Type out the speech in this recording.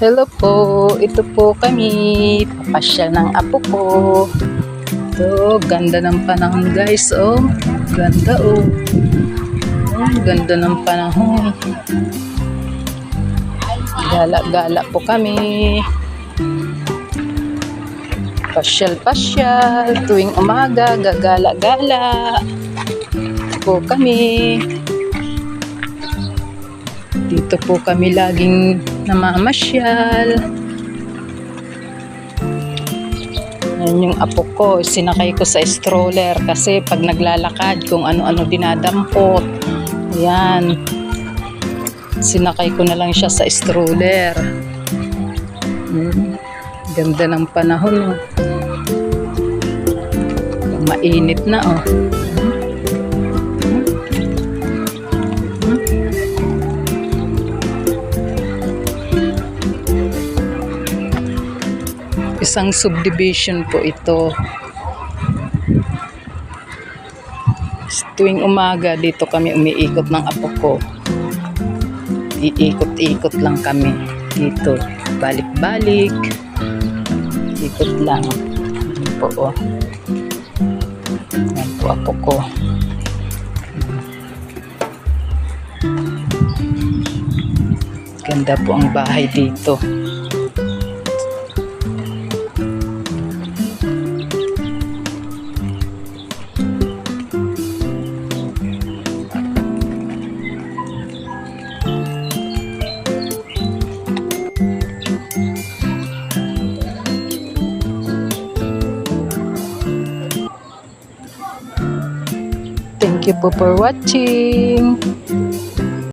Hello po, ito po kami, papasyal ng apo ko. Ito, ganda ng panahon guys, oh. Ganda oh. Oh, ganda ng panahon. Gala-gala po kami. Pasyal-pasyal, tuwing umaga, gagala-gala. Ito po kami. Dito po kami laging namamasyal. Yan yung apo ko, sinakay ko sa stroller kasi pag naglalakad kung ano-ano dinadampot. Yan. Sinakay ko na lang siya sa stroller. Ganda ng panahon. Oh. Mainit na oh. Isang subdivision po ito. Tuwing umaga dito kami umiikot ng apo ko. Iikot-ikot lang kami dito. Balik-balik. Ikot lang. Yan po oh. Yan po apo ko. Ganda po ang bahay dito. Thank you po for watching.